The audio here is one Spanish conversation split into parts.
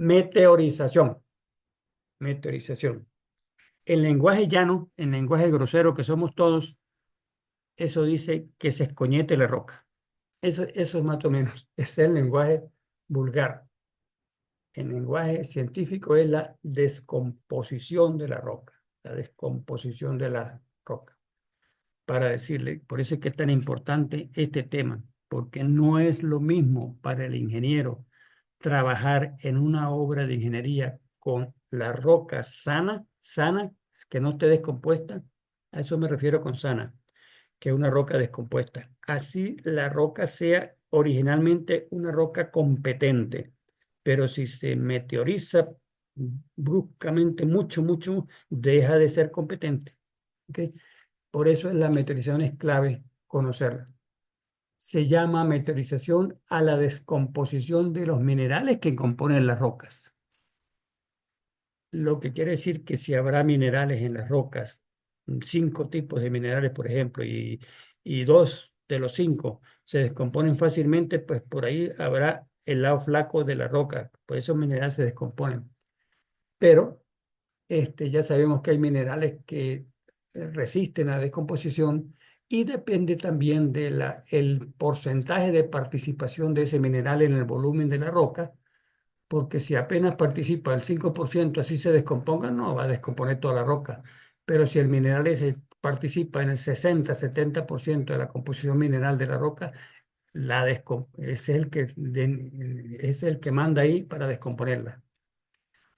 Meteorización. Meteorización. En lenguaje llano, en lenguaje grosero que somos todos, eso dice que se escoñete la roca. Eso es más o menos, es el lenguaje vulgar. El lenguaje científico es la descomposición de la roca, la descomposición de la roca. Para decirle, por eso es que es tan importante este tema, porque no es lo mismo para el ingeniero trabajar en una obra de ingeniería con la roca sana, que no esté descompuesta, a eso me refiero con sana, que una roca descompuesta. Así la roca sea originalmente una roca competente, pero si se meteoriza bruscamente mucho, deja de ser competente. ¿Ok? Por eso la meteorización es clave conocerla. Se llama meteorización a la descomposición de los minerales que componen las rocas. Lo que quiere decir que si habrá minerales en las rocas, 5 tipos de minerales, por ejemplo, y 2 de los 5 se descomponen fácilmente, pues por ahí habrá el lado flaco de la roca, pues esos minerales se descomponen. Pero ya sabemos que hay minerales que resisten a la descomposición y depende también el porcentaje de participación de ese mineral en el volumen de la roca, porque si apenas participa el 5%, así se descomponga, no va a descomponer toda la roca. Pero si el mineral ese participa en el 60-70% de la composición mineral de la roca, es el que manda ahí para descomponerla.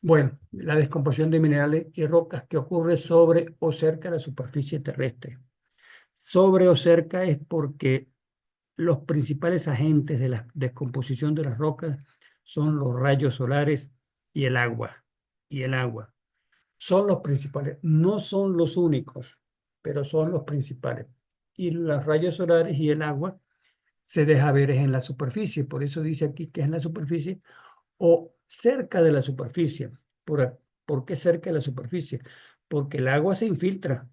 Bueno, la descomposición de minerales y rocas que ocurre sobre o cerca de la superficie terrestre. Sobre o cerca es porque los principales agentes de la descomposición de las rocas son los rayos solares y el agua. Y el agua. Son los principales, no son los únicos, pero son los principales. Y los rayos solares y el agua se deja ver es en la superficie. Por eso dice aquí que es en la superficie o cerca de la superficie. ¿Por qué cerca de la superficie? Porque el agua se infiltra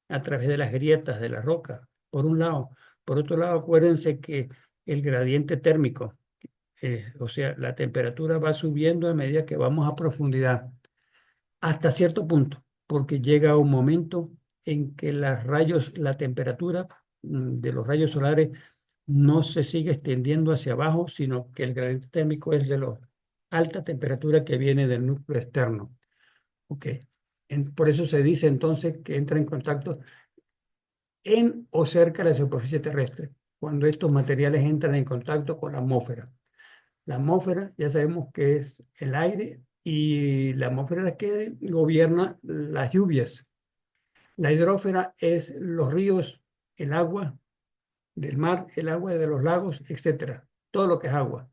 a través de las grietas de la roca, por un lado. Por otro lado, acuérdense que el gradiente térmico, o sea, la temperatura va subiendo a medida que vamos a profundidad, hasta cierto punto, porque llega un momento en que la temperatura de los rayos solares no se sigue extendiendo hacia abajo, sino que el gradiente térmico es de la alta temperatura que viene del núcleo externo. Ok. Por eso se dice entonces que entra en contacto en o cerca de la superficie terrestre, cuando estos materiales entran en contacto con la atmósfera. La atmósfera ya sabemos que es el aire y la atmósfera es la que gobierna las lluvias. La hidrósfera es los ríos, el agua del mar, el agua de los lagos, etcétera, todo lo que es agua.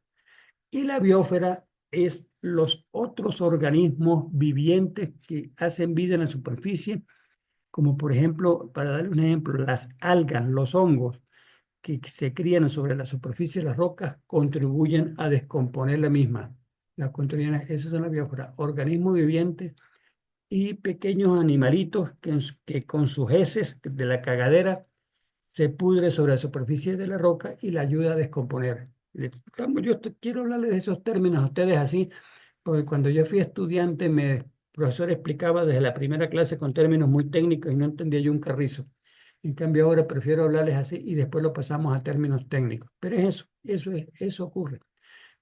Y la biosfera es los otros organismos vivientes que hacen vida en la superficie, como por ejemplo, para darle un ejemplo, las algas, los hongos que se crían sobre la superficie de las rocas contribuyen a descomponer la misma. Esas son las biosferas, organismos vivientes y pequeños animalitos que con sus heces de la cagadera se pudre sobre la superficie de la roca y la ayuda a descomponer. Quiero hablarles de esos términos a ustedes así, porque cuando yo fui estudiante, el profesor explicaba desde la primera clase con términos muy técnicos y no entendía yo un carrizo. En cambio, ahora prefiero hablarles así y después lo pasamos a términos técnicos. Pero es eso ocurre.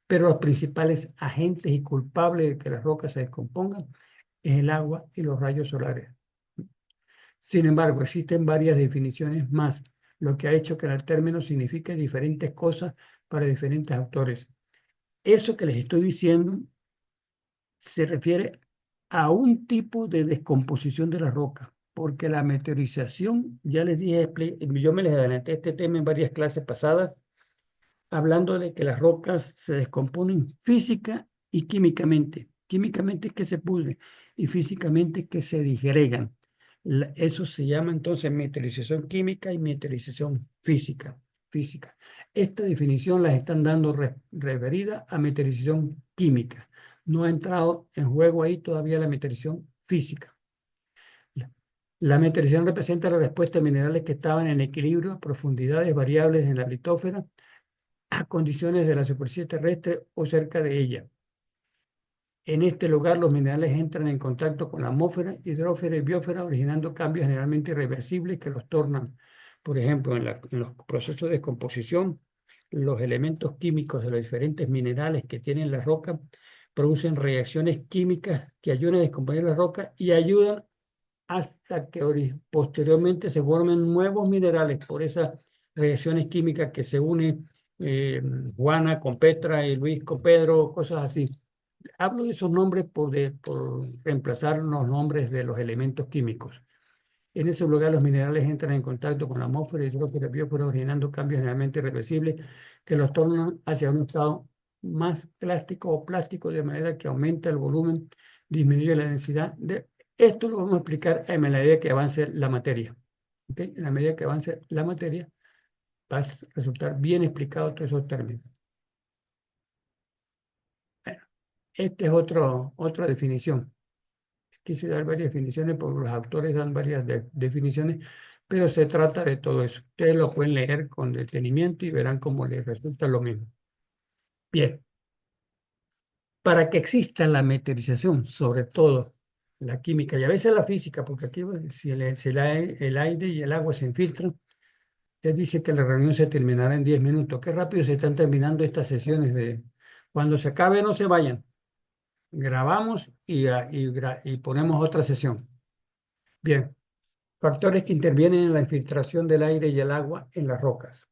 Pero los principales agentes y culpables de que las rocas se descompongan es el agua y los rayos solares. Sin embargo, existen varias definiciones más, lo que ha hecho que el término signifique diferentes cosas para diferentes autores. Eso que les estoy diciendo se refiere a un tipo de descomposición de la roca, porque la meteorización, ya les dije, yo me les adelanté este tema en varias clases pasadas, hablando de que las rocas se descomponen física y químicamente. Químicamente es que se pudren y físicamente es que se disgregan. Eso se llama entonces meteorización química y meteorización física. Esta definición las están dando referida a meteorización química. No ha entrado en juego ahí todavía la meteorización física. La meteorización representa la respuesta de minerales que estaban en equilibrio a profundidades variables en la litósfera a condiciones de la superficie terrestre o cerca de ella. En este lugar, los minerales entran en contacto con la atmósfera, hidrósfera y biosfera, originando cambios generalmente irreversibles que los tornan, por ejemplo, en los procesos de descomposición, los elementos químicos de los diferentes minerales que tienen la roca producen reacciones químicas que ayudan a descomponer la roca y ayudan hasta que posteriormente se formen nuevos minerales por esas reacciones químicas que se unen Juana con Petra y Luis con Pedro, cosas así. Hablo de esos nombres por reemplazar los nombres de los elementos químicos. En ese lugar, los minerales entran en contacto con la atmósfera, hidrógeno y biosfera, originando cambios generalmente irreversibles que los tornan hacia un estado más plástico o plástico, de manera que aumenta el volumen, disminuye la densidad. Esto lo vamos a explicar en la medida que avance la materia. ¿Okay? En la medida que avance la materia, va a resultar bien explicado todos esos términos. Bueno, esta es otra definición. Quise dar varias definiciones porque los autores dan varias definiciones, pero se trata de todo eso. Ustedes lo pueden leer con detenimiento y verán cómo les resulta lo mismo. Bien, para que exista la meteorización, sobre todo la química y a veces la física, porque aquí si el aire y el agua se infiltran, ya dice que la reunión se terminará en 10 minutos. Qué rápido se están terminando estas sesiones de... Cuando se acabe, no se vayan. Grabamos y ponemos otra sesión. Bien. Factores que intervienen en la infiltración del aire y el agua en las rocas.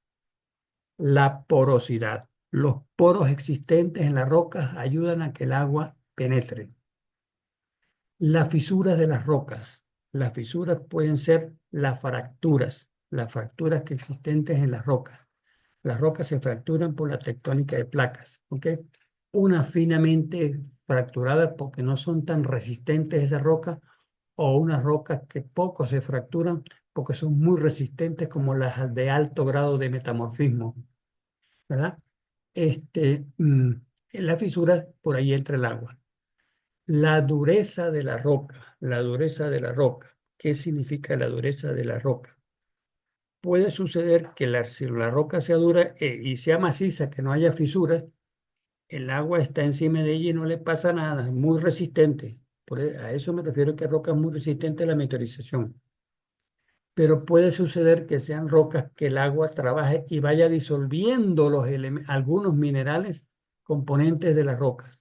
La porosidad. Los poros existentes en las rocas ayudan a que el agua penetre. Las fisuras de las rocas. Las fisuras pueden ser las fracturas que existentes en las rocas. Las rocas se fracturan por la tectónica de placas, ¿ok? Unas finamente fracturadas porque no son tan resistentes esas rocas, o unas rocas que poco se fracturan porque son muy resistentes, como las de alto grado de metamorfismo, ¿verdad? En la fisura, por ahí entra el agua. La dureza de la roca, la dureza de la roca. ¿Qué significa la dureza de la roca? Puede suceder que si la roca sea dura y sea maciza, que no haya fisuras, el agua está encima de ella y no le pasa nada, es muy resistente. A eso me refiero, que roca es muy resistente a la meteorización. Pero puede suceder que sean rocas que el agua trabaje y vaya disolviendo algunos minerales componentes de las rocas,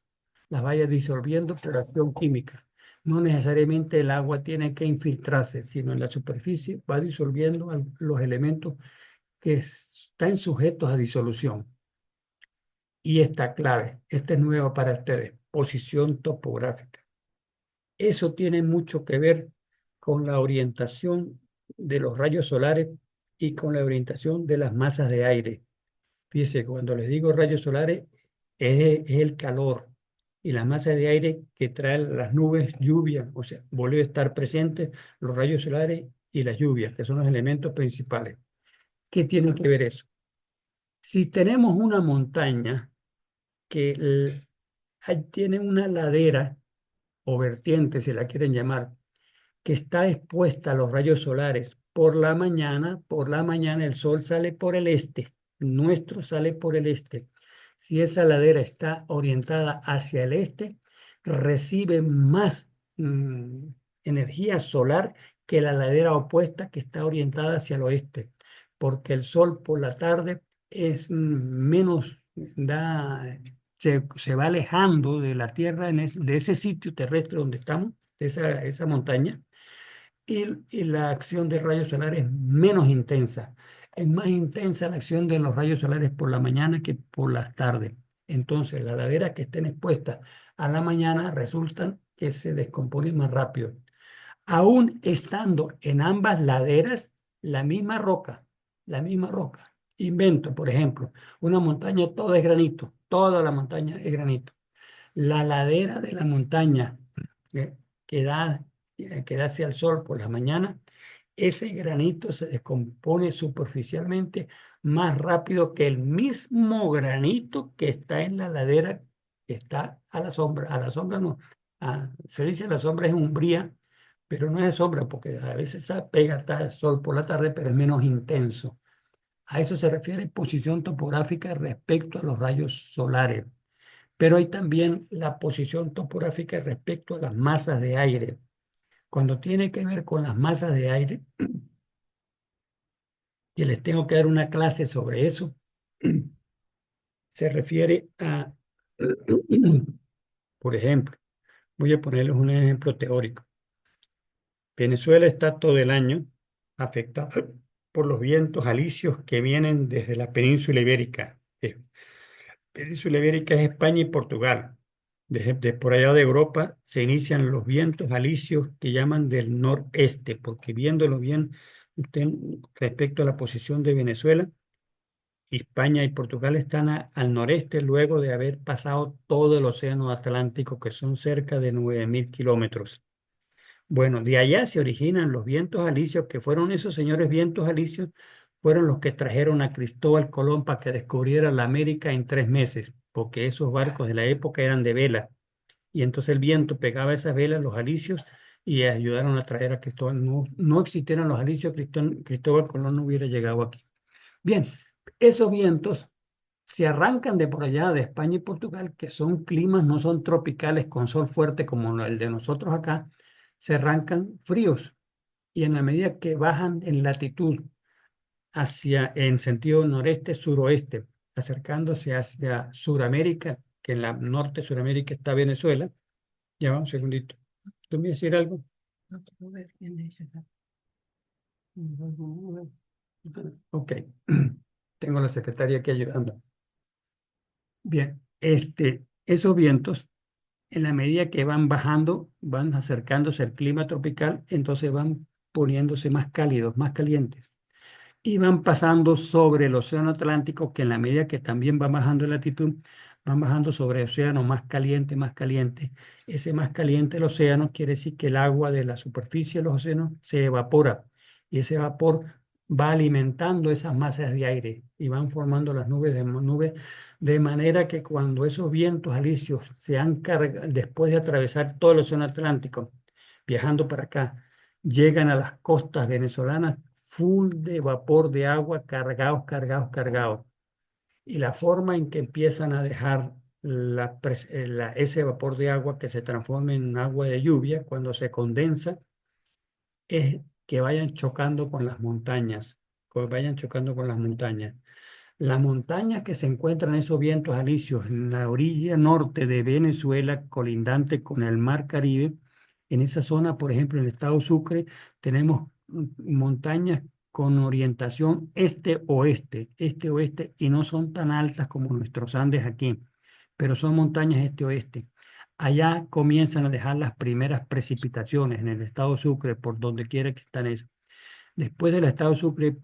las vaya disolviendo por acción química. No necesariamente el agua tiene que infiltrarse, sino en la superficie va disolviendo los elementos que están sujetos a disolución. Y esta clave, esta es nueva para ustedes, posición topográfica. Eso tiene mucho que ver con la orientación de los rayos solares y con la orientación de las masas de aire. Fíjense, cuando les digo rayos solares, es el calor y la masa de aire que traen las nubes, lluvia, o sea, vuelve a estar presentes los rayos solares y las lluvias, que son los elementos principales. ¿Qué tiene que ver eso? Si tenemos una montaña que tiene una ladera o vertiente, si la quieren llamar, que está expuesta a los rayos solares por la mañana el sol sale por el este, nuestro sale por el este. Si esa ladera está orientada hacia el este, recibe más energía solar que la ladera opuesta que está orientada hacia el oeste, porque el sol por la tarde es menos, se va alejando de la Tierra, de ese sitio terrestre donde estamos, de esa montaña, y la acción de rayos solares es menos intensa. Es más intensa la acción de los rayos solares por la mañana que por las tardes. Entonces, las laderas que estén expuestas a la mañana resultan que se descomponen más rápido. Aún estando en ambas laderas, la misma roca. Invento, por ejemplo, una montaña, toda es granito, toda la montaña es granito. La ladera de la montaña eh, que que da hacia el sol por la mañana, ese granito se descompone superficialmente más rápido que el mismo granito que está en la ladera que está a la sombra. A la sombra no, se dice la sombra es umbría, pero no es sombra porque a veces pega hasta el sol por la tarde, pero es menos intenso. A eso se refiere posición topográfica respecto a los rayos solares. Pero hay también la posición topográfica respecto a las masas de aire. Cuando tiene que ver con las masas de aire, que les tengo que dar una clase sobre eso, se refiere a, por ejemplo, voy a ponerles un ejemplo teórico. Venezuela está todo el año afectada por los vientos alisios que vienen desde la península ibérica. Península ibérica es España y Portugal. Desde por allá de Europa se inician los vientos alisios que llaman del noreste, porque viéndolo bien, usted respecto a la posición de Venezuela, España y Portugal están al noreste luego de haber pasado todo el océano Atlántico, que son cerca de 9.000 kilómetros. Bueno, de allá se originan los vientos alisios, que fueron esos señores vientos alisios, fueron los que trajeron a Cristóbal Colón para que descubriera la América en 3 meses, porque esos barcos de la época eran de vela, y entonces el viento pegaba esas velas, los alisios, y ayudaron a traer a Cristóbal. No, no existieran los alisios, Cristóbal Colón no hubiera llegado aquí. Bien, esos vientos se arrancan de por allá, de España y Portugal, que son climas, no son tropicales con sol fuerte como el de nosotros acá, se arrancan fríos y en la medida que bajan en latitud en sentido noreste-suroeste, acercándose hacia Suramérica, que en la norte de Suramérica está Venezuela. Ya va un segundito. ¿Tú me vas a decir algo? No puedo ver quién es esa. Ok, tengo la secretaria aquí ayudando. Bien, esos vientos, en la medida que van bajando, van acercándose al clima tropical, entonces van poniéndose más cálidos, más calientes. Y van pasando sobre el océano Atlántico, que en la medida que también va bajando en latitud, van bajando sobre el océano más caliente, más caliente. Ese más caliente el océano quiere decir que el agua de la superficie de los océanos se evapora y ese vapor va alimentando esas masas de aire y van formando las nubes, de manera que cuando esos vientos alisios se han cargado, después de atravesar todo el océano Atlántico, viajando para acá, llegan a las costas venezolanas full de vapor de agua, cargados, cargados, cargados. Y la forma en que empiezan a dejar ese vapor de agua que se transforma en agua de lluvia, cuando se condensa, es que vayan chocando con las montañas, que vayan chocando con las montañas. Las montañas que se encuentran esos vientos alisios en la orilla norte de Venezuela, colindante con el mar Caribe, en esa zona, por ejemplo, en el estado Sucre, tenemos montañas con orientación este-oeste, y no son tan altas como nuestros Andes aquí, pero son montañas este-oeste. Allá comienzan a dejar las primeras precipitaciones en el estado Sucre, por donde quiera que están esas. Después del estado Sucre,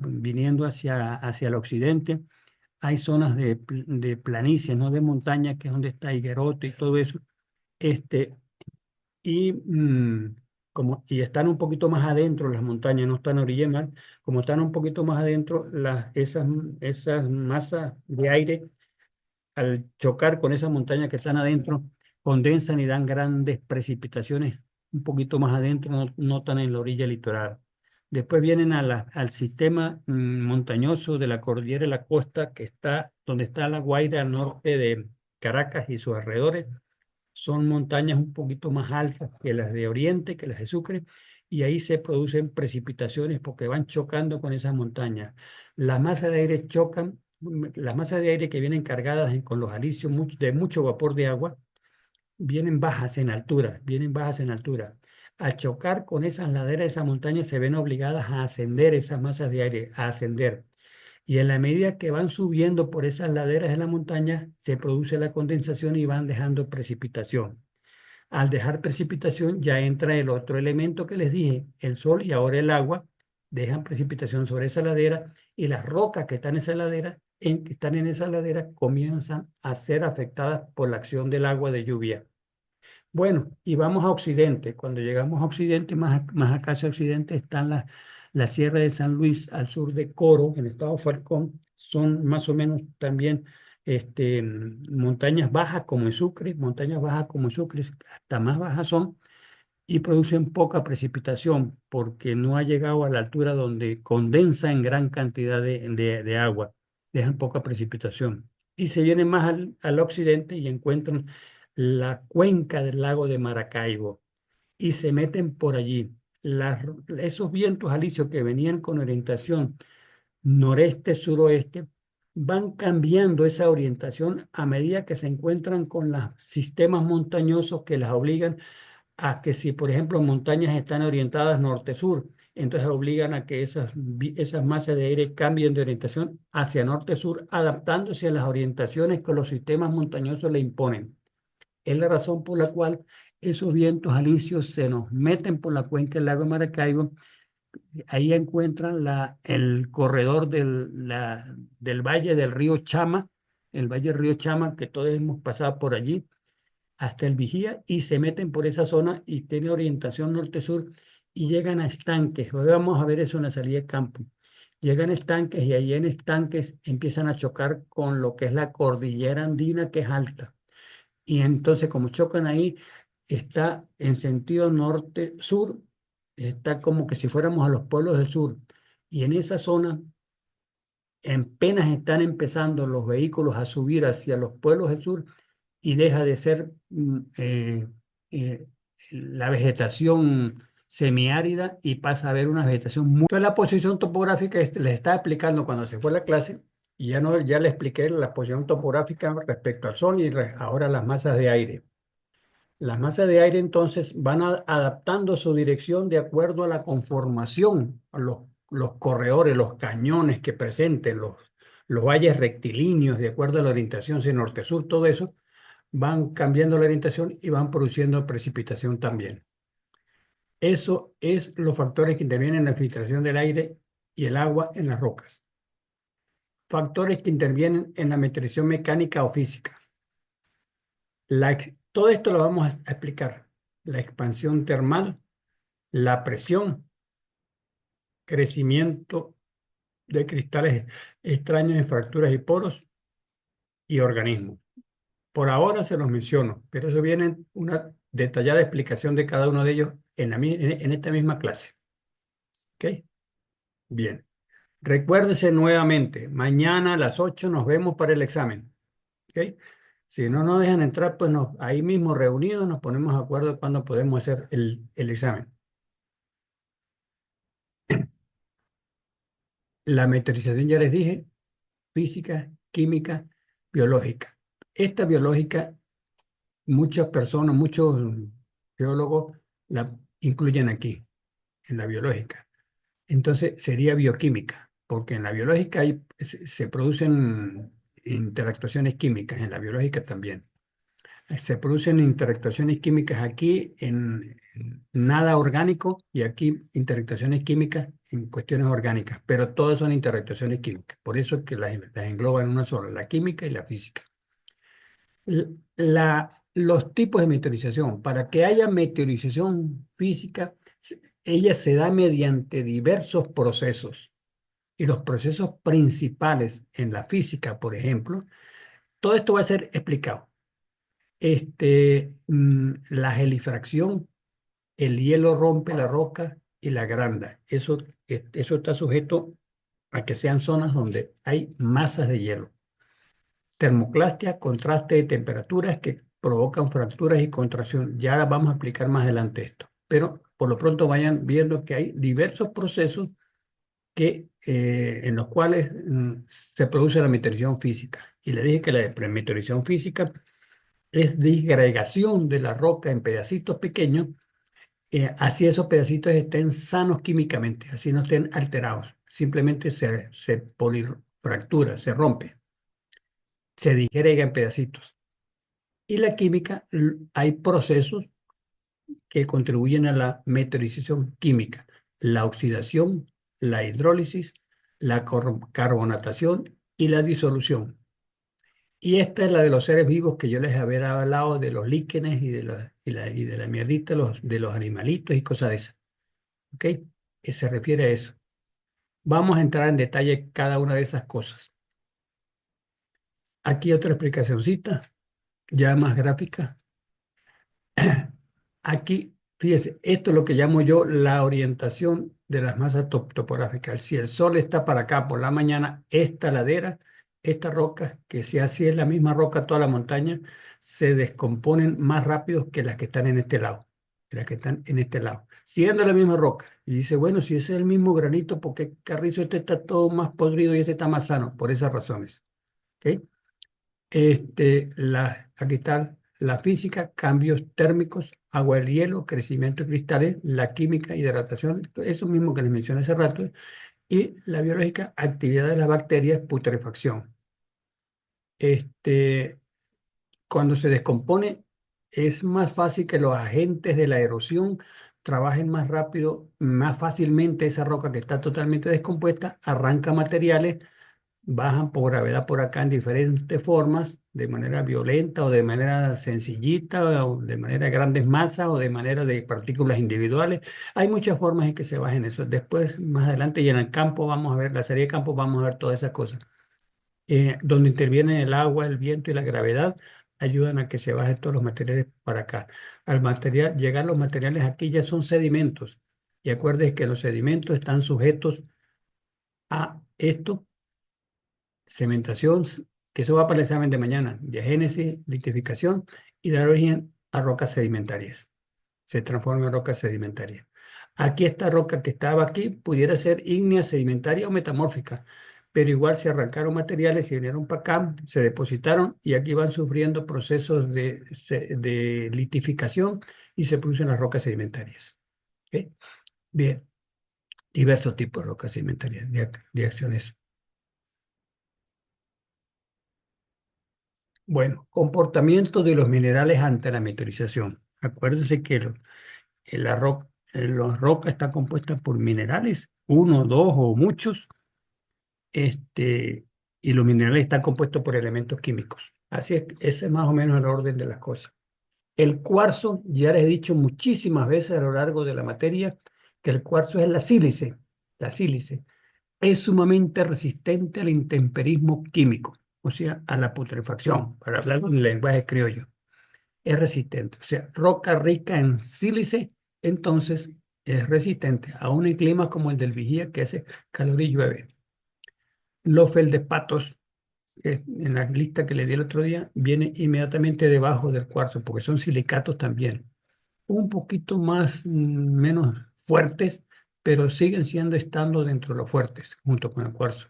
viniendo hacia el occidente, hay zonas de planicies, no de montaña, que es donde está Higuerote y todo eso. Este, y, y están un poquito más adentro las montañas, no están a orilla del mar, como están un poquito más adentro, esas masas de aire, al chocar con esas montañas que están adentro, condensan y dan grandes precipitaciones un poquito más adentro, no tan en la orilla litoral. Después vienen al sistema montañoso de la cordillera de la costa, que está donde está La Guaira, al norte de Caracas y sus alrededores. Son montañas un poquito más altas que las de Oriente, que las de Sucre, y ahí se producen precipitaciones porque van chocando con esas montañas. Las masas de aire chocan, las masas de aire que vienen cargadas con los alisios de mucho vapor de agua, vienen bajas en altura, vienen bajas en altura. Al chocar con esas laderas de esa montaña se ven obligadas a ascender esas masas de aire, a ascender. Y en la medida que van subiendo por esas laderas de la montaña, se produce la condensación y van dejando precipitación. Al dejar precipitación ya entra el otro elemento que les dije, el sol y ahora el agua, dejan precipitación sobre esa ladera y las rocas que están en esa ladera, que están en esa ladera, comienzan a ser afectadas por la acción del agua de lluvia. Bueno, y vamos a Occidente. Cuando llegamos a Occidente, más acá hacia Occidente, están la Sierra de San Luis al sur de Coro, en el estado Falcón. Son más o menos también montañas bajas como en Sucre, montañas bajas como en Sucre, hasta más bajas son, y producen poca precipitación porque no ha llegado a la altura donde condensa en gran cantidad de agua. Dejan poca precipitación. y se vienen más al occidente y encuentran la cuenca del lago de Maracaibo y se meten por allí. Esos vientos alisios que venían con orientación noreste-suroeste van cambiando esa orientación a medida que se encuentran con los sistemas montañosos que las obligan a que si, por ejemplo, montañas están orientadas norte-sur, entonces obligan a que esas masas de aire cambien de orientación hacia norte-sur, adaptándose a las orientaciones que los sistemas montañosos le imponen. Es la razón por la cual esos vientos alisios se nos meten por la cuenca del lago Maracaibo. Ahí encuentran el corredor del valle del río Chama, el valle del río Chama, que todos hemos pasado por allí hasta el Vigía y se meten por esa zona y tiene orientación norte-sur y llegan a estanques. Hoy vamos a ver eso en la salida de campo. Llegan a estanques y ahí en estanques empiezan a chocar con lo que es la cordillera andina, que es alta. Y entonces, como chocan ahí, está en sentido norte-sur, está como que si fuéramos a los pueblos del sur. Y en esa zona apenas están empezando los vehículos a subir hacia los pueblos del sur y deja de ser eh, la vegetación semiárida y pasa a ver una vegetación muy... Entonces la posición topográfica, les estaba explicando cuando se fue a la clase y ya, no, ya le expliqué la posición topográfica respecto al Sol y ahora las masas de aire. Las masas de aire entonces van adaptando su dirección de acuerdo a la conformación, a los corredores, los cañones que presenten, los valles rectilíneos, de acuerdo a la orientación, si norte-sur, todo eso, van cambiando la orientación y van produciendo precipitación también. Eso es los factores que intervienen en la filtración del aire y el agua en las rocas. Factores que intervienen en la meteorización mecánica o física. Todo esto lo vamos a explicar. La expansión termal, la presión, crecimiento de cristales extraños en fracturas y poros y organismos. Por ahora se los menciono, pero eso viene en una detallada explicación de cada uno de ellos en esta misma clase. ¿Ok? Bien. Recuérdese nuevamente, mañana a las 8 nos vemos para el examen. ¿Ok? Si no nos dejan entrar, pues ahí mismo reunidos nos ponemos de acuerdo cuándo podemos hacer el examen. La meteorización ya les dije, física, química, biológica. Esta biológica, muchas personas, muchos geólogos la incluyen aquí, en la biológica. Entonces sería bioquímica, porque en la biológica se producen interactuaciones químicas, en la biológica también. Se producen interactuaciones químicas aquí en nada orgánico y aquí interactuaciones químicas en cuestiones orgánicas, pero todas son interactuaciones químicas. Por eso es que las engloban en una sola, la química y la física. Los tipos de meteorización. Para que haya meteorización física, ella se da mediante diversos procesos. Y los procesos principales en la física, por ejemplo, todo esto va a ser explicado. La gelifracción, el hielo rompe la roca y la agranda. Eso está sujeto a que sean zonas donde hay masas de hielo. Termoclastia, contraste de temperaturas que provocan fracturas y contracción. Ya vamos a explicar más adelante esto. Pero por lo pronto vayan viendo que hay diversos procesos en los cuales se produce la meteorización física. Y le dije que la meteorización física es disgregación de la roca en pedacitos pequeños, así esos pedacitos estén sanos químicamente, así no estén alterados. Simplemente se polifractura, se rompe, se disgrega en pedacitos. Y la química, hay procesos que contribuyen a la meteorización química, la oxidación, la hidrólisis, la carbonatación y la disolución. Y esta es la de los seres vivos que yo les había hablado de los líquenes y de la mierdita, de los animalitos y cosas de esas. ¿Ok? Que se refiere a eso. Vamos a entrar en detalle cada una de esas cosas. Aquí otra explicacióncita, ya más gráfica. Aquí, fíjese, esto es lo que llamo yo la orientación de las masas topográficas. Si el sol está para acá por la mañana, esta ladera estas rocas, que si así es la misma roca toda la montaña, se descomponen más rápido que las que están en este lado, que las que están en este lado. Siendo la misma roca. Y dice, bueno, si ese es el mismo granito, ¿por qué carrizo este está todo más podrido y este está más sano? Por esas razones. ¿Ok? Aquí está la física, cambios térmicos, agua del hielo, crecimiento de cristales, la química, hidratación, eso mismo que les mencioné hace rato, y la biológica, actividad de las bacterias, putrefacción. Este, Cuando se descompone, es más fácil que los agentes de la erosión trabajen más rápido, más fácilmente esa roca que está totalmente descompuesta, arranca materiales, bajan por gravedad por acá en diferentes formas, de manera violenta o de manera sencillita, o de manera de grandes masas o de manera de partículas individuales. Hay muchas formas en que se bajen eso. Después, más adelante, y en el campo vamos a ver, la serie de campo vamos a ver todas esas cosas. Donde intervienen el agua, el viento y la gravedad, ayudan a que se bajen todos los materiales para acá. Al material, llegar los materiales aquí ya son sedimentos. Y acuérdense que los sedimentos están sujetos a esto, cementación, que eso va para el examen de mañana, diagénesis, litificación y dar origen a rocas sedimentarias. Se transforma en rocas sedimentarias. Aquí esta roca que estaba aquí pudiera ser ígnea, sedimentaria o metamórfica, pero igual se arrancaron materiales y vinieron para acá, se depositaron y aquí van sufriendo procesos de litificación y se producen las rocas sedimentarias. ¿Ok? Bien, diversos tipos de rocas sedimentarias, de acciones. Bueno, comportamiento de los minerales ante la meteorización. Acuérdense que la roca está compuesta por minerales, uno, dos o muchos, y los minerales están compuestos por elementos químicos. Así es, ese es más o menos el orden de las cosas. El cuarzo, ya les he dicho muchísimas veces a lo largo de la materia, que el cuarzo es la sílice. La sílice es sumamente resistente al intemperismo químico, o sea, a la putrefacción, para hablar en lenguaje criollo. Es resistente. O sea, roca rica en sílice, entonces es resistente, aún en climas como el del Vigía, que hace calor y llueve. Los feldespatos, en la lista que le di el otro día, viene inmediatamente debajo del cuarzo, porque son silicatos también. Un poquito más, menos fuertes, pero siguen estando dentro de los fuertes, junto con el cuarzo.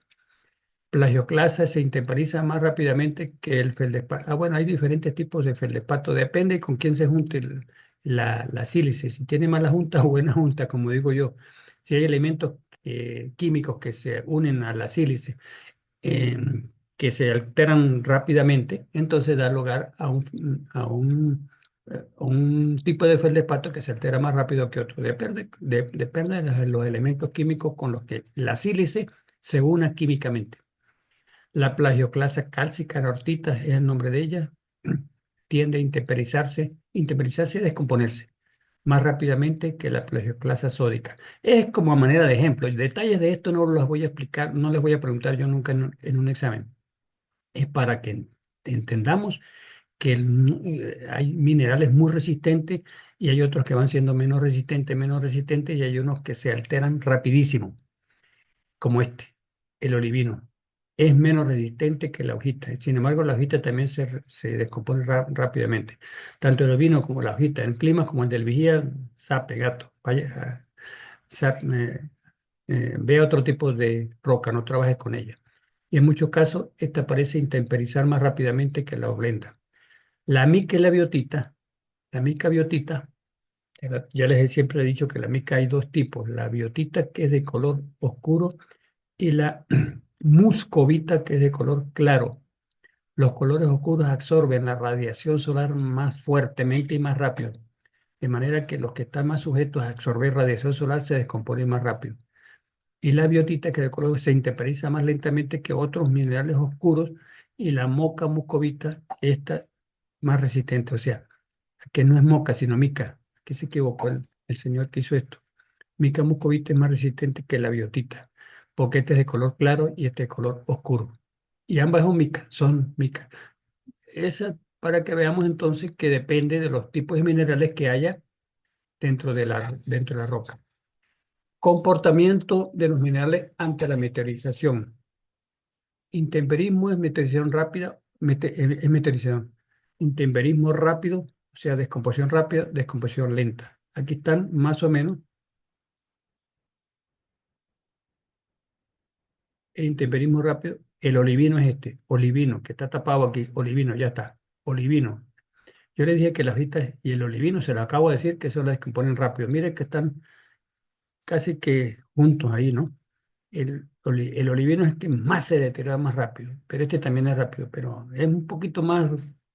Plagioclasa se intemporiza más rápidamente que el feldespato. Bueno, hay diferentes tipos de feldespato. Depende con quién se junte la sílice. Si tiene mala junta o buena junta, como digo yo. Si hay elementos químicos que se unen a la sílice, eh, que se alteran rápidamente, entonces da lugar a un tipo de feldespato que se altera más rápido que otro. Depende de los elementos químicos con los que la sílice se una químicamente. La plagioclasa cálcica aortita es el nombre de ella. Tiende a intemperizarse y descomponerse más rápidamente que la plagioclasa sódica. Es como a manera de ejemplo. Y detalles de esto no los voy a explicar, no les voy a preguntar yo nunca en un examen. Es para que entendamos que hay minerales muy resistentes y hay otros que van siendo menos resistentes y hay unos que se alteran rapidísimo como el olivino. Es menos resistente que la hojita. Sin embargo, la hojita también se descompone rápidamente. Tanto el olivino como la hojita, en climas como el del vigía, sape, gato. Vaya, vea otro tipo de roca, no trabaje con ella. Y en muchos casos, esta parece intemperizar más rápidamente que la oblenda. La mica y la biotita, la mica biotita, ya les he siempre he dicho que la mica hay dos tipos, la biotita que es de color oscuro y la muscovita que es de color claro. Los colores oscuros absorben la radiación solar más fuertemente y más rápido, de manera que los que están más sujetos a absorber radiación solar se descomponen más rápido. Y la biotita, que de color se intemporiza más lentamente que otros minerales oscuros, y la moca muscovita, esta más resistente, o sea, que no es moca, sino mica. Aquí se equivocó el señor que hizo esto. Mica muscovita es más resistente que la biotita, porque este es de color claro y este de color oscuro. Y ambas son mica. Esa para que veamos entonces que depende de los tipos de minerales que haya dentro de la roca. Comportamiento de los minerales ante la meteorización. Intemperismo es meteorización rápida, es meteorización. Intemperismo rápido, o sea, descomposición rápida, descomposición lenta. Aquí están más o menos. El intemperismo rápido, el olivino es este, olivino, que está tapado aquí, olivino, ya está, olivino. Yo le dije que las vistas y el olivino, se lo acabo de decir, que eso lo descomponen rápido. Miren que están casi que juntos ahí, ¿no? El olivino es el que más se deteriora más rápido, pero este también es rápido, pero es un poquito más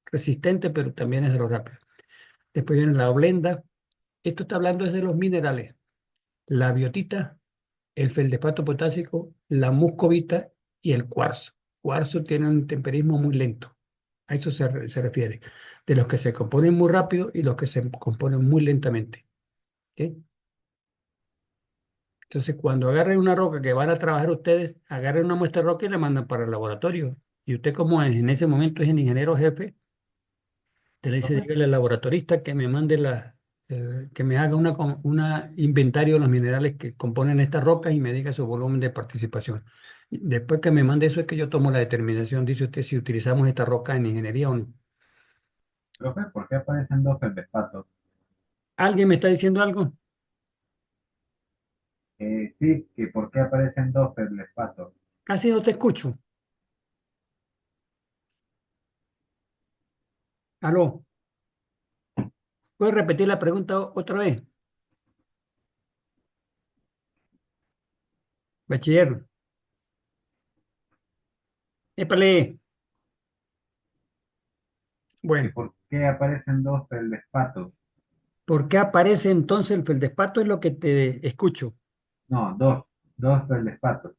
resistente, pero también es de lo rápido. Después viene la oblenda. Esto está hablando es de los minerales. La biotita, el feldespato potásico, la muscovita y el cuarzo. Cuarzo tiene un temperismo muy lento. A eso se refiere. De los que se componen muy rápido y los que se componen muy lentamente. ¿Ok? Entonces, cuando agarren una roca que van a trabajar ustedes, agarren una muestra de roca y la mandan para el laboratorio. Y usted, como en ese momento es el ingeniero jefe, te le dice, Profe, dígale al laboratorista que me mande que me haga una inventario de los minerales que componen estas rocas y me diga su volumen de participación. Y después que me mande eso es que yo tomo la determinación, dice usted, si utilizamos esta roca en ingeniería o no. profe, ¿por qué aparecen dos feldespatos? ¿Alguien me está diciendo algo? Sí, que ¿por qué aparecen dos feldespatos? Casi no te escucho. Aló, ¿puedes repetir la pregunta otra vez? Bachiller. Épale. Que Bueno, ¿por qué aparecen dos feldespatos? ¿por qué aparece entonces el feldespato? Es lo que te escucho. No, dos feldespatos.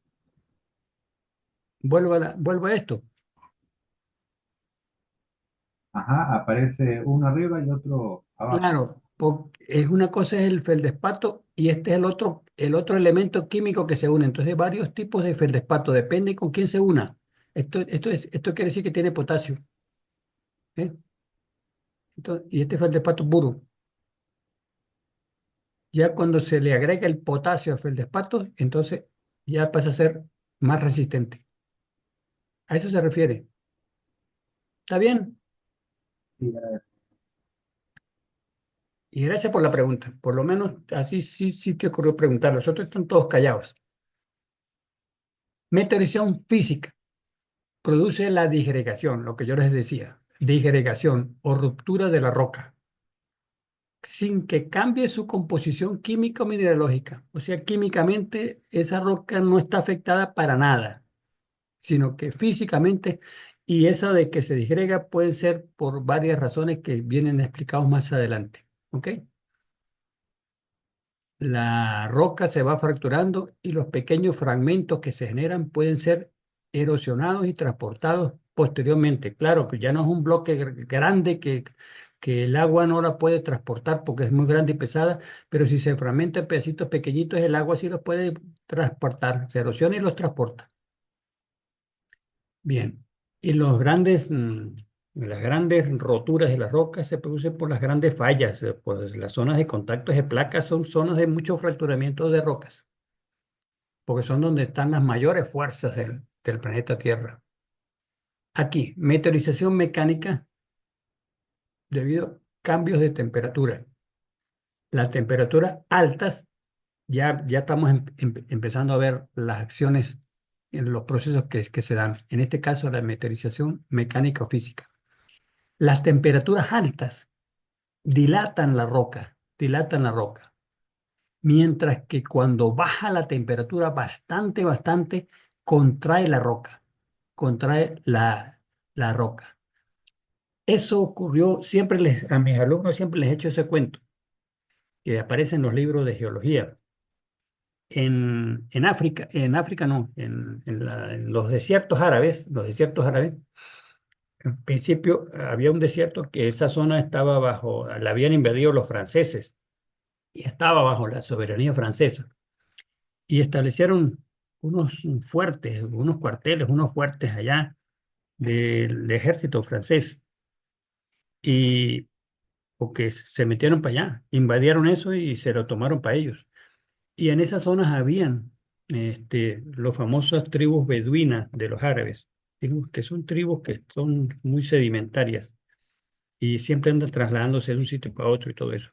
Vuelvo a esto. Ajá, aparece uno arriba y otro abajo. Claro, es una cosa es el feldespato y este es el otro elemento químico que se une. Entonces, hay varios tipos de feldespato, depende con quién se una. Esto quiere decir que tiene potasio, ¿eh? Y este feldespato puro. Ya cuando se le agrega el potasio al feldespato, entonces ya pasa a ser más resistente. A eso se refiere. ¿Está bien? Sí, Y gracias por la pregunta. Por lo menos así sí te ocurrió preguntar. Los otros están todos callados. Meteorización física produce la disgregación, lo que yo les decía, disgregación o ruptura de la roca, sin que cambie su composición química o mineralógica. O sea, químicamente esa roca no está afectada para nada, sino que físicamente, y esa de que se disgrega puede ser por varias razones que vienen explicados más adelante. ¿Ok? La roca se va fracturando y los pequeños fragmentos que se generan pueden ser erosionados y transportados posteriormente. Claro que ya no es un bloque grande que el agua no la puede transportar porque es muy grande y pesada, pero si se fragmenta en pedacitos pequeñitos, el agua sí los puede transportar, se erosiona y los transporta. Bien, y las grandes roturas de las rocas se producen por las grandes fallas, pues las zonas de contactos de placas son zonas de mucho fracturamiento de rocas, porque son donde están las mayores fuerzas del planeta Tierra. Aquí, meteorización mecánica debido a cambios de temperatura. Las temperaturas altas, ya estamos empezando a ver las acciones en los procesos que se dan. En este caso, la meteorización mecánica o física. Las temperaturas altas dilatan la roca, mientras que cuando baja la temperatura bastante, contrae la roca, contrae la roca. Eso ocurrió, a mis alumnos siempre les he hecho ese cuento, que aparece en los libros de geología. En África no, en los desiertos árabes, en principio había un desierto que esa zona estaba la habían invadido los franceses y estaba bajo la soberanía francesa. Y establecieron unos cuarteles, unos fuertes allá del ejército francés. Y porque se metieron para allá, invadieron eso y se lo tomaron para ellos. Y en esas zonas habían los famosas tribus beduinas de los árabes. que son tribus que son muy sedimentarias y siempre andan trasladándose de un sitio para otro y todo eso.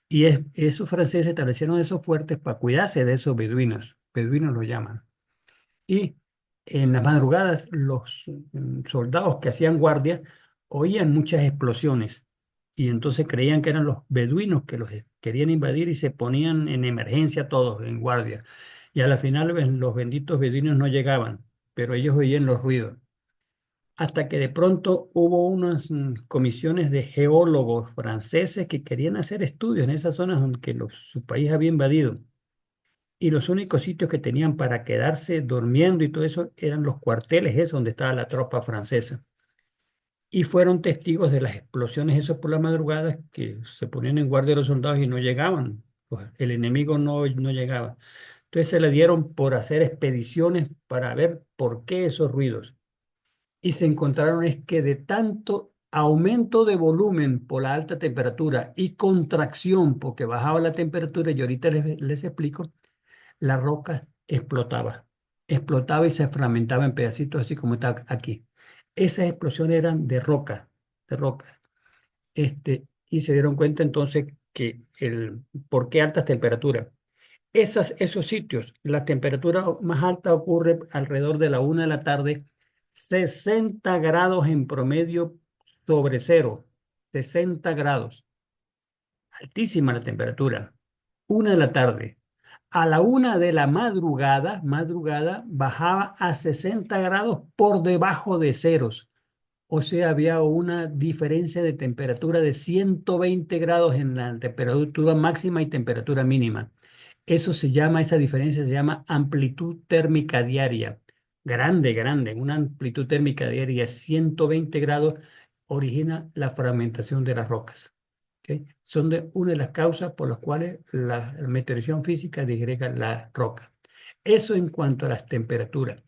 Y esos franceses establecieron esos fuertes para cuidarse de esos beduinos lo llaman. Y en las madrugadas los soldados que hacían guardia oían muchas explosiones y entonces creían que eran los beduinos que los querían invadir y se ponían en emergencia todos en guardia. Y a la final los benditos beduinos no llegaban, pero ellos oían los ruidos. Hasta que de pronto hubo unas comisiones de geólogos franceses que querían hacer estudios en esas zonas que su país había invadido. Y los únicos sitios que tenían para quedarse durmiendo y todo eso eran los cuarteles, esos donde estaba la tropa francesa. Y fueron testigos de las explosiones, esos por las madrugadas, que se ponían en guardia los soldados y no llegaban. Pues el enemigo no llegaba. Entonces se le dieron por hacer expediciones para ver por qué esos ruidos. Y se encontraron es que de tanto aumento de volumen por la alta temperatura y contracción porque bajaba la temperatura, y ahorita les explico, la roca explotaba y se fragmentaba en pedacitos así como está aquí. Esas explosiones eran de roca. Y se dieron cuenta entonces que ¿por qué altas temperaturas? Esos sitios, la temperatura más alta ocurre alrededor de la 1 de la tarde, 60 grados en promedio sobre cero, 60 grados, altísima la temperatura. 1 de la tarde. A la 1 de la madrugada, bajaba a 60 grados por debajo de ceros. O sea, había una diferencia de temperatura de 120 grados en la temperatura máxima y temperatura mínima. Esa diferencia se llama amplitud térmica diaria. Grande, grande, una amplitud térmica diaria de 120 grados origina la fragmentación de las rocas. ¿Ok? Son una de las causas por las cuales la meteorización física disgrega la roca. Eso en cuanto a las temperaturas.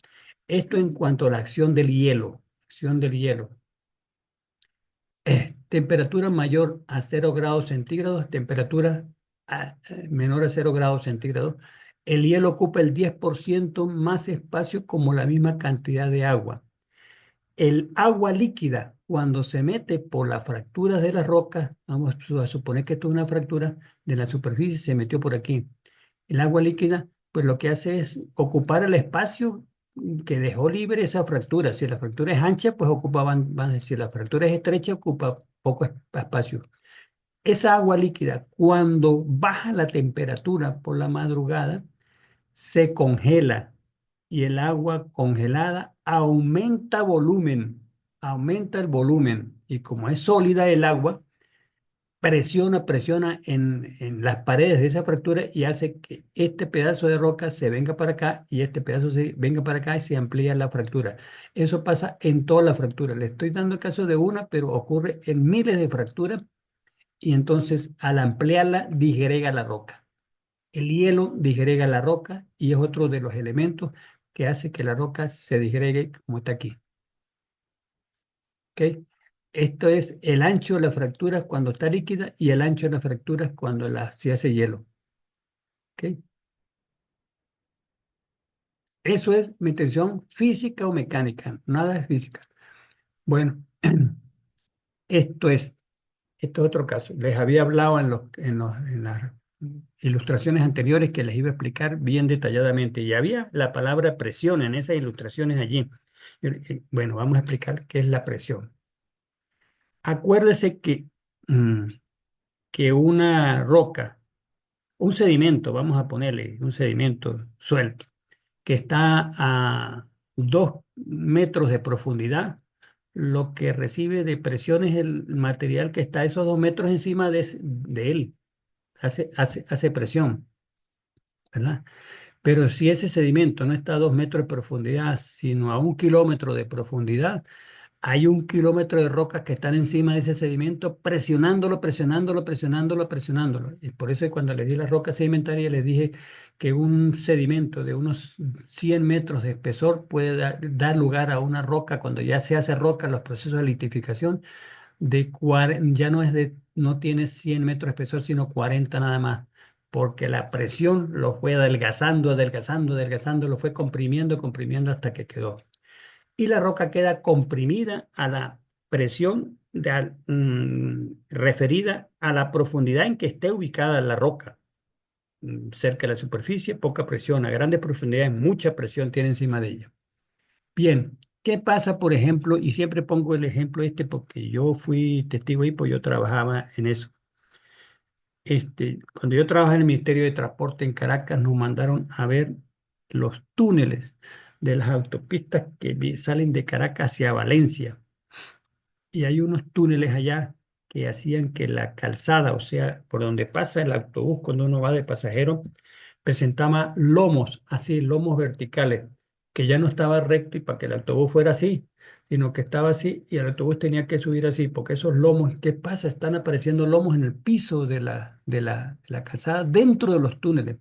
Esto en cuanto a la acción del hielo. Acción del hielo. Temperatura mayor a 0 grados centígrados, temperatura menor a 0 grados centígrados. El hielo ocupa el 10% más espacio como la misma cantidad de agua. El agua líquida, cuando se mete por las fracturas de las rocas, vamos a suponer que esto es una fractura de la superficie, se metió por aquí. El agua líquida, pues lo que hace es ocupar el espacio que dejó libre esa fractura. Si la fractura es ancha, pues si la fractura es estrecha, ocupa poco espacio. Esa agua líquida, cuando baja la temperatura por la madrugada, se congela y el agua congelada aumenta el volumen y como es sólida el agua, presiona en las paredes de esa fractura y hace que este pedazo de roca se venga para acá y este pedazo se venga para acá y se amplía la fractura. Eso pasa en todas las fracturas. Le estoy dando el caso de una, pero ocurre en miles de fracturas y entonces al ampliarla disgrega la roca. El hielo disgrega la roca y es otro de los elementos que hace que la roca se disgregue como está aquí. ¿Ok? Esto es el ancho de la fractura cuando está líquida y el ancho de la fractura cuando se hace hielo. ¿Ok? Eso es meteorización física o mecánica, nada es física. Bueno, esto es, esto es otro caso. Les había hablado en las ilustraciones anteriores que les iba a explicar bien detalladamente y había la palabra presión en esas ilustraciones allí. Bueno, vamos a explicar qué es la presión. Acuérdese mm, que una roca, un sedimento, vamos a ponerle un sedimento suelto, que está a 2 metros de profundidad, lo que recibe de presión es el material que está a esos 2 metros encima de él, hace presión, ¿verdad? Pero si ese sedimento no está a 2 metros de profundidad, sino a 1 kilómetro de profundidad, hay 1 kilómetro de rocas que están encima de ese sedimento, presionándolo. Y por eso cuando les di la roca sedimentaria, les dije que un sedimento de unos 100 metros de espesor puede dar lugar a una roca, cuando ya se hace roca, los procesos de litificación, ya no tiene 100 metros de espesor, sino 40 nada más. Porque la presión lo fue adelgazando, lo fue comprimiendo hasta que quedó. y la roca queda comprimida a la presión referida a la profundidad en que esté ubicada la roca, cerca de la superficie, poca presión, a grandes profundidades, mucha presión tiene encima de ella. Bien, ¿qué pasa, por ejemplo? Y siempre pongo el ejemplo este porque yo fui testigo y pues yo trabajaba en eso. Cuando yo trabajaba en el Ministerio de Transporte en Caracas, nos mandaron a ver los túneles de las autopistas que salen de Caracas hacia Valencia. Y hay unos túneles allá que hacían que la calzada, o sea, por donde pasa el autobús cuando uno va de pasajero, presentaba lomos, así, lomos verticales, que ya no estaba recto y para que el autobús fuera así, sino que estaba así y el autobús tenía que subir así, porque esos lomos, ¿qué pasa? Están apareciendo lomos en el piso de la calzada dentro de los túneles.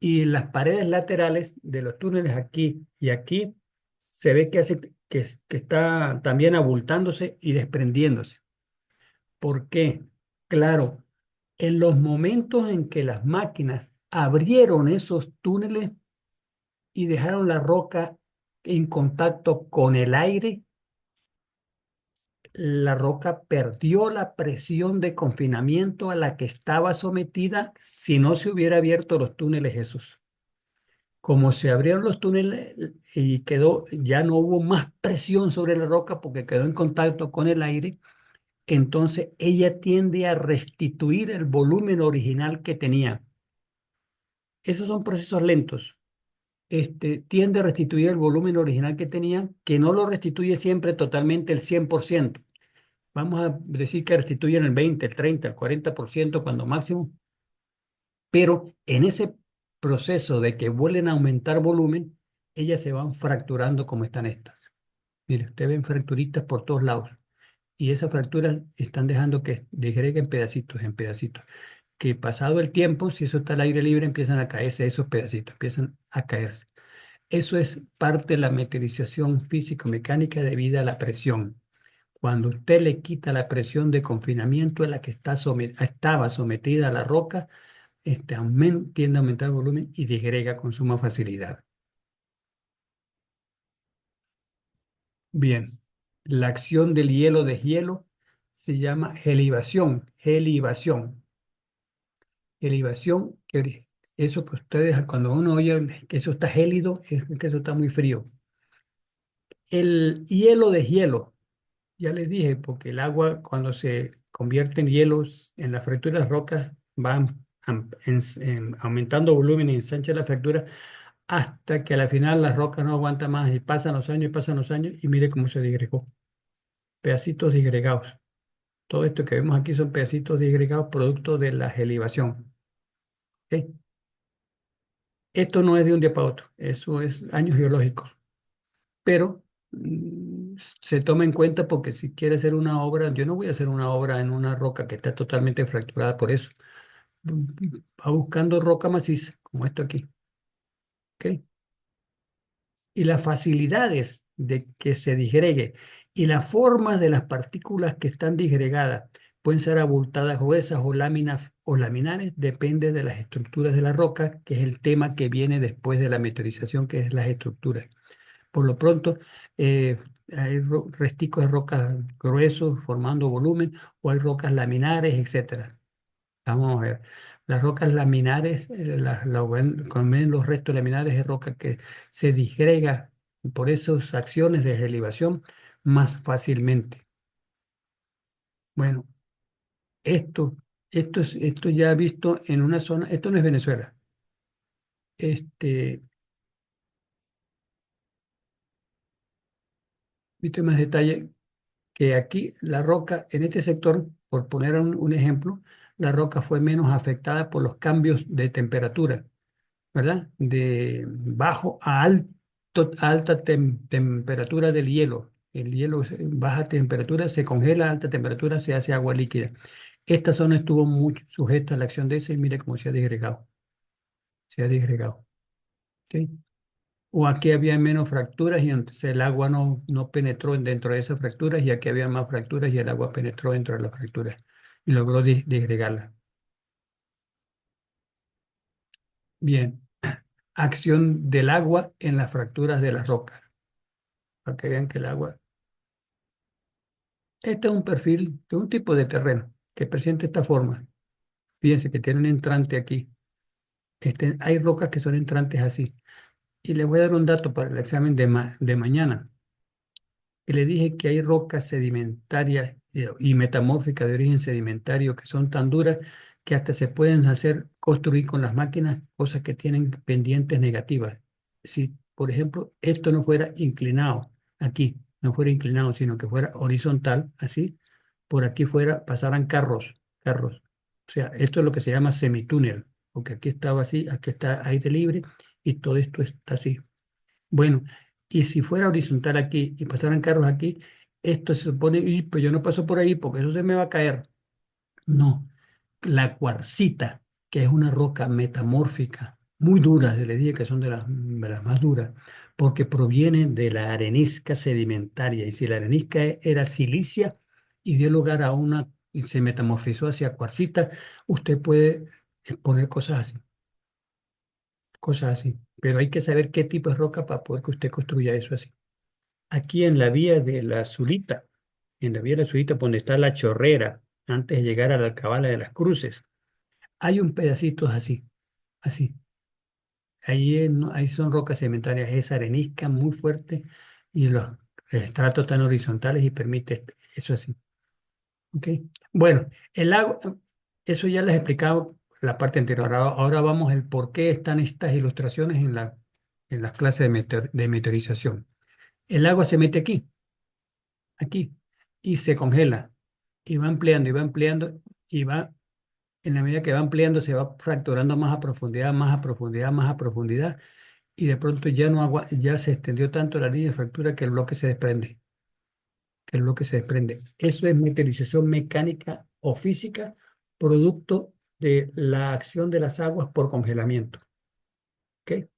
Y las paredes laterales de los túneles aquí y aquí se ve que está también abultándose y desprendiéndose. ¿Por qué? Claro, en los momentos en que las máquinas abrieron esos túneles y dejaron la roca en contacto con el aire, la roca perdió la presión de confinamiento a la que estaba sometida si no se hubiera abierto los túneles esos. Como se abrieron los túneles y quedó, ya no hubo más presión sobre la roca porque quedó en contacto con el aire, entonces ella tiende a restituir el volumen original que tenía. Esos son procesos lentos. Tiende a restituir el volumen original que tenía, que no lo restituye siempre totalmente el 100%. Vamos a decir que restituyen el 20, el 30, el 40% cuando máximo, pero en ese proceso de que vuelven a aumentar volumen, ellas se van fracturando como están estas. Mire, usted ven fracturitas por todos lados y esas fracturas están dejando que disgreguen pedacitos en pedacitos, que pasado el tiempo, si eso está al aire libre, empiezan a caerse esos pedacitos, empiezan a caerse. Eso es parte de la meteorización físico-mecánica debido a la presión. Cuando usted le quita la presión de confinamiento a la que estaba sometida a la roca, tiende a aumentar el volumen y disgrega con suma facilidad. Bien, la acción del hielo de hielo se llama gelivación, gelivación. Gelivación, eso que ustedes, cuando uno oye que eso está gélido, es que eso está muy frío. El hielo de hielo, ya les dije, porque el agua cuando se convierte en hielos en las fracturas de las rocas van aumentando volumen y ensancha la fractura hasta que al final la roca no aguanta más y pasan los años y mire cómo se disgregó. Pedacitos disgregados. Todo esto que vemos aquí son pedacitos disgregados producto de la gelivación. ¿Ok? Esto no es de un día para otro, eso es años geológicos, pero se toma en cuenta porque si quiere hacer una obra, yo no voy a hacer una obra en una roca que está totalmente fracturada por eso. Va buscando roca maciza, como esto aquí. ¿Ok? Y las facilidades de que se disgregue y las formas de las partículas que están disgregadas pueden ser abultadas gruesas o láminas o laminares, depende de las estructuras de la roca, que es el tema que viene después de la meteorización, que es las estructuras. Por lo pronto, hay resticos de rocas gruesos formando volumen o hay rocas laminares, etcétera. Vamos a ver. Las rocas laminares, cuando ven los restos laminares es roca que se disgrega por esas acciones de elevación más fácilmente. Bueno, esto, esto ya visto en una zona, esto no es Venezuela. Visto en más detalle que aquí la roca, en este sector, por poner un ejemplo, la roca fue menos afectada por los cambios de temperatura, ¿verdad? De bajo a alta temperatura del hielo. El hielo, baja temperatura, se congela, a alta temperatura se hace agua líquida. Esta zona estuvo muy sujeta a la acción de ese y mire cómo se ha disgregado. Se ha disgregado. ¿Ok? O aquí había menos fracturas y entonces el agua no penetró dentro de esas fracturas y aquí había más fracturas y el agua penetró dentro de las fracturas y logró disgregarla. Bien, acción del agua en las fracturas de las rocas. para que vean que el agua... Este es un perfil de un tipo de terreno que presenta esta forma. Fíjense que tiene un entrante aquí. Hay rocas que son entrantes así. Y le voy a dar un dato para el examen de mañana. Que le dije que hay rocas sedimentarias y metamórficas de origen sedimentario que son tan duras que hasta se pueden construir con las máquinas cosas que tienen pendientes negativas. Si, por ejemplo, esto no fuera inclinado aquí, no fuera inclinado, sino que fuera horizontal, así, por aquí fuera, pasaran carros. O sea, esto es lo que se llama semitúnel, porque aquí estaba así, aquí está aire libre y todo esto está así. Bueno, y si fuera horizontal aquí y pasaran carros aquí, esto se supone, y pues yo no paso por ahí porque eso se me va a caer. No, la cuarcita, que es una roca metamórfica, muy dura, se le dije que son de las más duras, porque proviene de la arenisca sedimentaria. Y si la arenisca era silicia y dio lugar a y se metamorfizó hacia cuarcita, usted puede poner cosas así. Pero hay que saber qué tipo de roca para poder que usted construya eso así. Aquí en la vía de la Zulita, en la vía de la Zulita, donde está la chorrera, antes de llegar a la Alcabala de las Cruces, hay un pedacito así, así. Ahí son rocas sedimentarias, es arenisca muy fuerte y los estratos tan horizontales y permite eso así. ¿Ok? Bueno, el lago, eso ya les he explicado la parte anterior. Ahora vamos el por qué están estas ilustraciones en las clases de meteorización. El agua se mete aquí, y se congela, y va ampliando, y va, en la medida que va ampliando, se va fracturando más a profundidad, más a profundidad, más a profundidad, y de pronto ya no agua, ya se extendió tanto la línea de fractura que el bloque se desprende. Eso es meteorización mecánica o física, producto de la acción de las aguas por congelamiento. ¿Ok?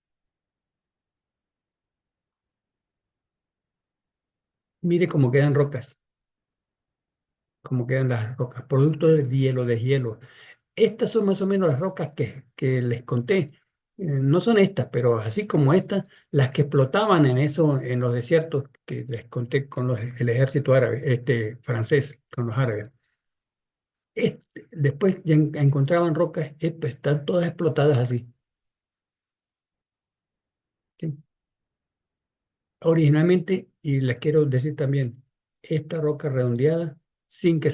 Mire cómo quedan rocas, cómo quedan las rocas, producto del hielo, de hielo. Estas son más o menos las rocas que les conté. No son estas, pero así como estas, las que explotaban en los desiertos que les conté con el ejército árabe, francés, con los árabes. Después ya encontraban rocas, pues, están todas explotadas así. ¿Sí? Originalmente, y les quiero decir también, esta roca redondeada, sin que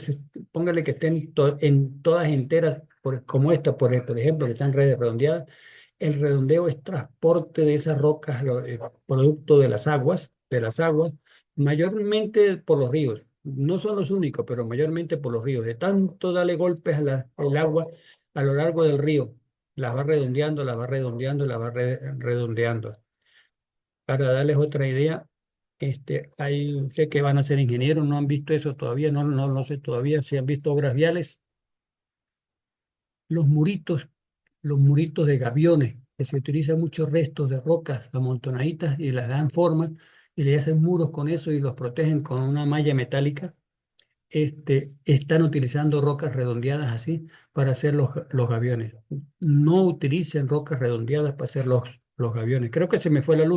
póngale que estén en todas enteras, como esta, por ejemplo, que están redes redondeadas, el redondeo es transporte de esas rocas, producto de las aguas, mayormente por los ríos. No son los únicos, pero mayormente por los ríos. De tanto darle golpes al agua a lo largo del río, las va redondeando, las va redondeando, las va redondeando. Para darles otra idea, sé que van a ser ingenieros, no han visto eso todavía, no sé todavía si han visto obras viales, los muritos, los muritos de gaviones, que se utilizan muchos restos de rocas amontonaditas y las dan forma y le hacen muros con eso y los protegen con una malla metálica. Están utilizando rocas redondeadas así para hacer los gaviones. No utilicen rocas redondeadas para hacer los gaviones. Creo que se me fue la luz.